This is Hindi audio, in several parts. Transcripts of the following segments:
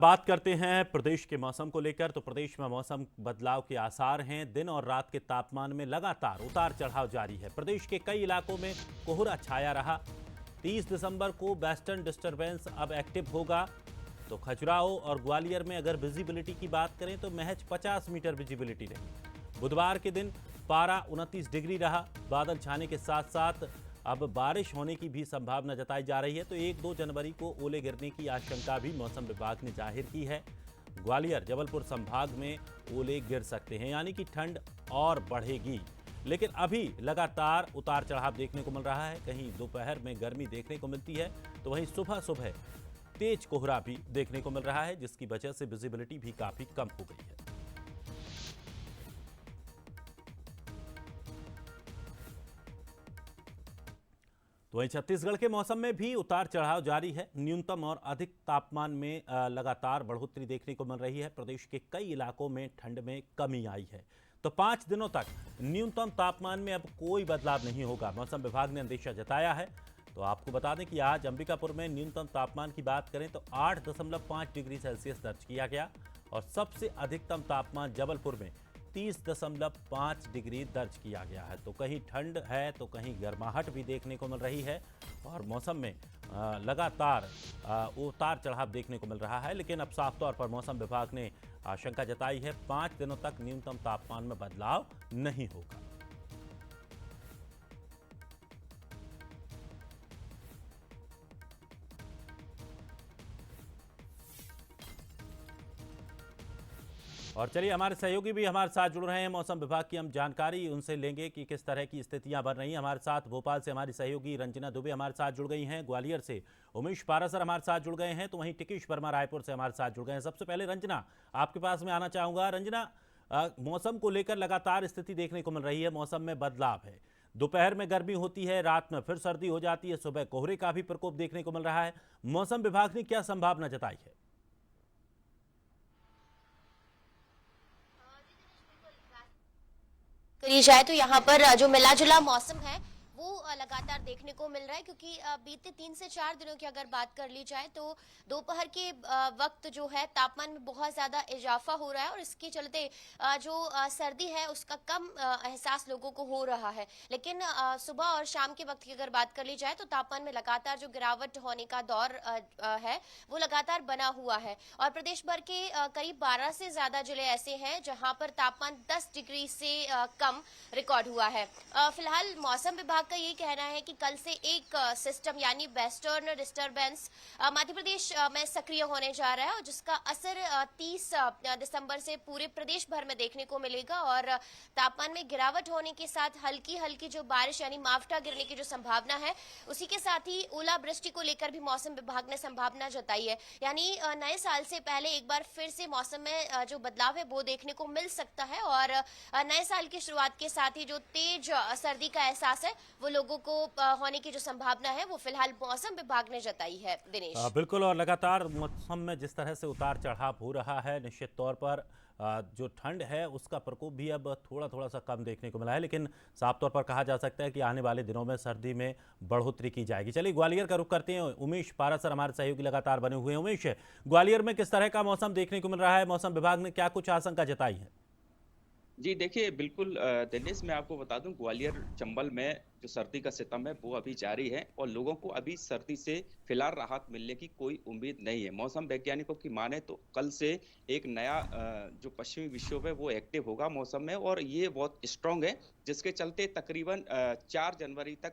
बात करते हैं प्रदेश के मौसम को लेकर। तो प्रदेश में मौसम बदलाव के आसार हैं। दिन और रात के तापमान में लगातार उतार चढ़ाव जारी है। प्रदेश के कई इलाकों में कोहरा छाया रहा। 30 दिसंबर को वेस्टर्न डिस्टर्बेंस अब एक्टिव होगा। तो खजुराहो और ग्वालियर में अगर विजिबिलिटी की बात करें तो महज 50 मीटर विजिबिलिटी रही। बुधवार के दिन पारा 29 डिग्री रहा। बादल छाने के साथ साथ अब बारिश होने की भी संभावना जताई जा रही है। तो 1-2 जनवरी को ओले गिरने की आशंका भी मौसम विभाग ने जाहिर की है। ग्वालियर जबलपुर संभाग में ओले गिर सकते हैं, यानी कि ठंड और बढ़ेगी। लेकिन अभी लगातार उतार चढ़ाव देखने को मिल रहा है। कहीं दोपहर में गर्मी देखने को मिलती है तो वहीं सुबह सुबह तेज कोहरा भी देखने को मिल रहा है, जिसकी वजह से विजिबिलिटी भी काफी कम हो गई है। तो वहीं छत्तीसगढ़ के मौसम में भी उतार चढ़ाव जारी है। न्यूनतम और अधिक तापमान में लगातार बढ़ोतरी देखने को मिल रही है। प्रदेश के कई इलाकों में ठंड में कमी आई है। तो 5 दिनों तक न्यूनतम तापमान में अब कोई बदलाव नहीं होगा, मौसम विभाग ने अंदेशा जताया है। तो आपको बता दें कि आज अंबिकापुर में न्यूनतम तापमान की बात करें तो 8.5 डिग्री सेल्सियस दर्ज किया गया और सबसे अधिकतम तापमान जबलपुर में 30.5 डिग्री दर्ज किया गया है। तो कहीं ठंड है तो कहीं गर्माहट भी देखने को मिल रही है और मौसम में लगातार उतार चढ़ाव देखने को मिल रहा है। लेकिन अब साफ तौर पर मौसम विभाग ने आशंका जताई है 5 दिनों तक न्यूनतम तापमान में बदलाव नहीं होगा। और चलिए, हमारे सहयोगी भी हमारे साथ जुड़ रहे हैं। मौसम विभाग की हम जानकारी उनसे लेंगे कि किस तरह की स्थितियां बन रही हैं। हमारे साथ भोपाल से हमारी सहयोगी रंजना दुबे हमारे साथ जुड़ गई हैं। ग्वालियर से उमेश पारासर हमारे साथ जुड़ गए हैं। तो वहीं टिकीश वर्मा रायपुर से हमारे साथ जुड़ गए हैं। सबसे पहले रंजना, आपके पास में आना चाहूंगा। रंजना, मौसम को लेकर लगातार स्थिति देखने को मिल रही है। मौसम में बदलाव है, दोपहर में गर्मी होती है, रात में फिर सर्दी हो जाती है, सुबह कोहरे का भी प्रकोप देखने को मिल रहा है। मौसम विभाग ने क्या संभावना जताई है? करी जाए तो यहाँ पर जो मिला जुला मौसम है वो लगातार देखने को मिल रहा है, क्योंकि बीते 3 से 4 दिनों की अगर बात कर ली जाए तो दोपहर के वक्त जो है तापमान में बहुत ज्यादा इजाफा हो रहा है और इसके चलते जो सर्दी है उसका कम एहसास लोगों को हो रहा है। लेकिन सुबह और शाम के वक्त की अगर बात कर ली जाए तो तापमान में लगातार जो गिरावट होने का दौर है वो लगातार बना हुआ है और प्रदेश भर के करीब 12 से ज्यादा जिले ऐसे हैं जहां पर तापमान 10 डिग्री से कम रिकॉर्ड हुआ है। फिलहाल मौसम विभाग का ये कहना है कि कल से एक सिस्टम यानी वेस्टर्न डिस्टर्बेंस मध्य प्रदेश में सक्रिय होने जा रहा है और जिसका असर 30 दिसंबर से पूरे प्रदेश भर में देखने को मिलेगा और तापमान में गिरावट होने के साथ हल्की हल्की जो बारिश यानी मावठा गिरने की जो संभावना है, उसी के साथ ही ओलावृष्टि को लेकर भी मौसम विभाग ने संभावना जताई है। यानी नए साल से पहले एक बार फिर से मौसम में जो बदलाव है वो देखने को मिल सकता है और नए साल की शुरुआत के साथ ही जो तेज सर्दी का एहसास है वो लोगों को होने की जो संभावना है वो फिलहाल मौसम विभाग ने जताई है। दिनेश, बिल्कुल, और लगातार मौसम में जिस तरह से उतार चढ़ाव हो रहा है, निश्चित तौर पर जो ठंड है उसका प्रकोप भी अब थोड़ा थोड़ा सा कम देखने को मिला है। लेकिन साफ तौर पर कहा जा सकता है कि आने वाले दिनों में सर्दी में बढ़ोतरी की जाएगी। चलिए, ग्वालियर का रुख करते हैं। उमेश पारासर हमारे सहयोगी लगातार बने हुए हैं। उमेश, ग्वालियर में किस तरह का मौसम देखने को मिल रहा है? मौसम विभाग ने क्या कुछ आशंका जताई है? जी देखिए, बिल्कुल दिनेश, मैं आपको बता दूं, ग्वालियर चंबल में जो सर्दी का सितम है वो अभी जारी है और लोगों को अभी सर्दी से फिलहाल राहत मिलने की कोई उम्मीद नहीं है। मौसम वैज्ञानिकों की माने तो कल से एक नया जो पश्चिमी विक्षोभ है वो एक्टिव होगा मौसम में और ये बहुत स्ट्रांग है, जिसके चलते तकरीबन 4 जनवरी तक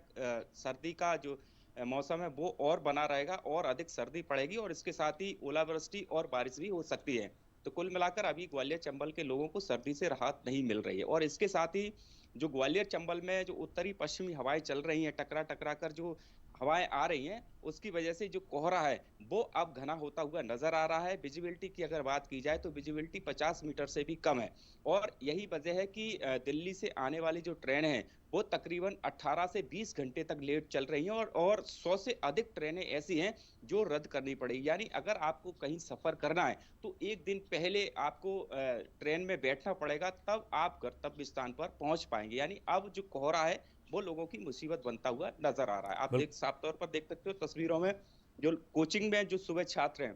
सर्दी का जो मौसम है वो और बना रहेगा और अधिक सर्दी पड़ेगी और इसके साथ ही ओलावृष्टि और बारिश भी हो सकती है। तो कुल मिलाकर अभी ग्वालियर चंबल के लोगों को सर्दी से राहत नहीं मिल रही है और इसके साथ ही जो ग्वालियर चंबल में जो उत्तरी पश्चिमी हवाएं चल रही हैं, टकरा टकरा कर जो हवाएं आ रही हैं, उसकी वजह से जो कोहरा है वो अब घना होता हुआ नजर आ रहा है। विजिबिलिटी की अगर बात की जाए तो विजिबिलिटी 50 मीटर से भी कम है और यही वजह है कि दिल्ली से आने वाली जो ट्रेन है वो तकरीबन 18 से 20 घंटे तक लेट चल रही हैं और 100 से अधिक ट्रेनें ऐसी हैं जो रद्द करनी पड़ेगी। यानी अगर आपको कहीं सफर करना है तो एक दिन पहले आपको ट्रेन में बैठना पड़ेगा, तब आप गंतव्य स्थान पर पहुंच पाएंगे। यानी अब जो कोहरा है वो लोगों की मुसीबत बनता हुआ नजर आ रहा है। आप बिल- देख साफ तौर पर देख सकते हो तस्वीरों में, जो कोचिंग में जो सुबह छात्र हैं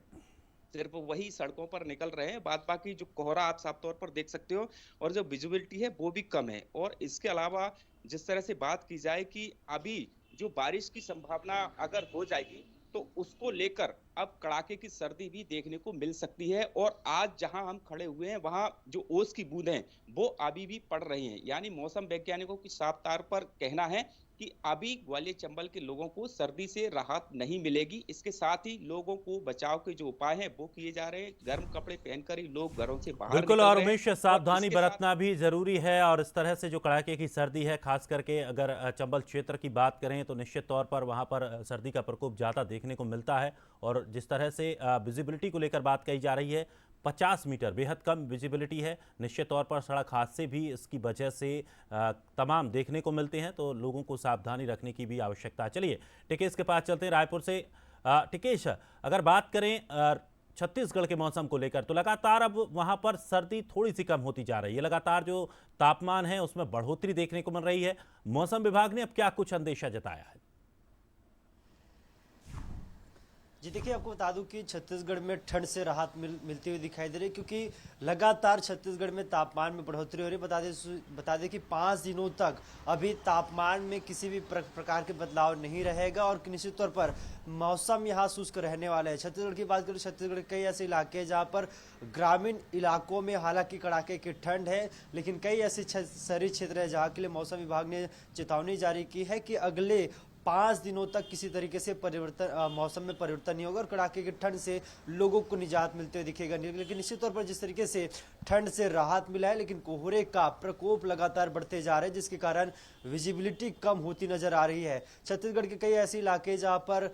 सिर्फ वही सड़कों पर निकल रहे हैं, बाद बाकी जो कोहरा आप साफ तौर पर देख सकते हो और जो विजिबिलिटी है वो भी कम है। और इसके अलावा जिस तरह से बात की जाए कि अभी जो बारिश की संभावना अगर हो जाएगी तो उसको लेकर अब कड़ाके की सर्दी भी देखने को मिल सकती है। और आज जहां हम खड़े हुए हैं वहां जो ओस की बूंदें हैं वो अभी भी पड़ रही हैं, यानी मौसम वैज्ञानिकों की साफ तौर पर कहना है कि अभी ग्वालियर चंबल के लोगों को सर्दी से राहत नहीं मिलेगी। इसके साथ ही लोगों को बचाव के जो उपाय हैं वो किए जा रहे हैं, गर्म कपड़े पहनकर ही लोग घरों से बाहर बिल्कुल, निकल और रहे हैं। उमेश और सावधानी इसके बरतना भी जरूरी है। और इस तरह से जो कड़ाके की सर्दी है, खास करके अगर चंबल क्षेत्र की बात करें तो निश्चित तौर पर वहां पर सर्दी का प्रकोप ज़्यादा देखने को मिलता है। और जिस तरह से विजिबिलिटी को लेकर बात कही जा रही है, 50 मीटर बेहद कम विजिबिलिटी है। निश्चित तौर पर सड़क हादसे भी इसकी वजह से तमाम देखने को मिलते हैं, तो लोगों को सावधानी रखने की भी आवश्यकता है। चलिए टिकेश के पास चलते हैं, रायपुर से। टिकेश, अगर बात करें छत्तीसगढ़ के मौसम को लेकर, तो लगातार अब वहां पर सर्दी थोड़ी सी कम होती जा रही है। लगातार जो तापमान है उसमें बढ़ोतरी देखने को मिल रही है। मौसम विभाग ने अब क्या कुछ अंदेशा जताया है? जी देखिए, आपको बता दूं कि छत्तीसगढ़ में ठंड से राहत मिलती हुई दिखाई दे रही है, क्योंकि लगातार छत्तीसगढ़ में तापमान में बढ़ोतरी हो रही है। बता दें कि 5 दिनों तक अभी तापमान में किसी भी प्रकार के बदलाव नहीं रहेगा और निश्चित तौर पर मौसम यहाँ शुष्क रहने वाला है। छत्तीसगढ़ की बात करें, छत्तीसगढ़ के कई ऐसे इलाके हैं जहाँ पर ग्रामीण इलाकों में हालांकि कड़ाके की ठंड है, लेकिन कई ऐसे शहरी क्षेत्र है जहाँ के लिए मौसम विभाग ने चेतावनी जारी की है कि अगले 5 दिनों तक किसी तरीके से मौसम में परिवर्तन नहीं होगा और कड़ाके की ठंड से लोगों को निजात मिलते हुए दिखेगा। लेकिन निश्चित तौर पर जिस तरीके से ठंड से राहत मिला है, लेकिन कोहरे का प्रकोप लगातार बढ़ते जा रहे हैं, जिसके कारण विजिबिलिटी कम होती नजर आ रही है। छत्तीसगढ़ के कई ऐसे इलाके जहां पर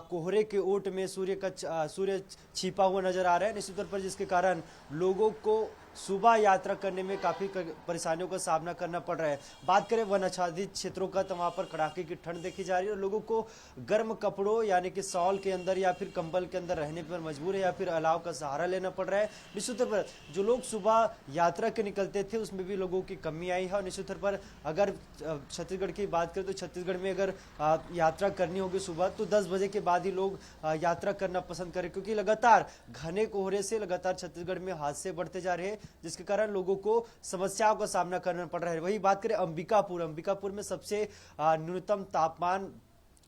कोहरे के ओट में सूर्य छिपा हुआ नजर आ रहा है, निश्चित तौर पर जिसके कारण लोगों को सुबह यात्रा करने में काफी परेशानियों का सामना करना पड़ रहा है। बात करें वन आच्छादित क्षेत्रों का, तो वहां पर कड़ाके की ठंड देखी जा रही है और लोगों को गर्म कपड़ों यानी कि शॉल के अंदर या फिर कंबल के अंदर रहने पर मजबूर है या फिर अलाव का सहारा लेना पड़ रहा है। निश्चित तौर पर जो लोग सुबह यात्रा के निकलते थे उसमें भी लोगों की कमी आई है। और निश्चित तौर पर अगर छत्तीसगढ़ की बात करें तो छत्तीसगढ़ में अगर यात्रा करनी होगी सुबह, तो 10 बजे के बाद ही लोग यात्रा करना पसंद करें, क्योंकि लगातार घने कोहरे से लगातार छत्तीसगढ़ में हादसे बढ़ते जा रहे हैं, जिसके कारण लोगों को समस्याओं का सामना करना पड़ रहा है। वही बात करें अंबिकापुर में सबसे न्यूनतम तापमान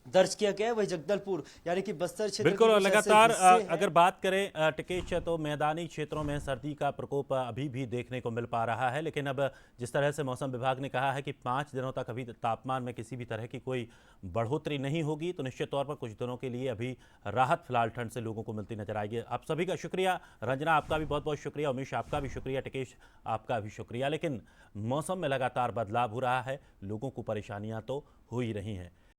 दर्ज किया गया है, वही जगदलपुर यानी कि बस्तर क्षेत्र बिल्कुल। और लगातार अगर बात करें टिकेश, तो मैदानी क्षेत्रों में सर्दी का प्रकोप अभी भी देखने को मिल पा रहा है। लेकिन अब जिस तरह से मौसम विभाग ने कहा है कि 5 दिनों तक अभी तापमान में किसी भी तरह की कोई बढ़ोतरी नहीं होगी, तो निश्चित तौर पर कुछ दिनों के लिए अभी राहत फिलहाल ठंड से लोगों को मिलती नजर आएगी। आप सभी का शुक्रिया। रंजना, आपका भी बहुत बहुत शुक्रिया। उमेश, आपका भी शुक्रिया। टिकेश, आपका भी शुक्रिया। लेकिन मौसम में लगातार बदलाव हो रहा है, लोगों को परेशानियां तो हो ही रही हैं।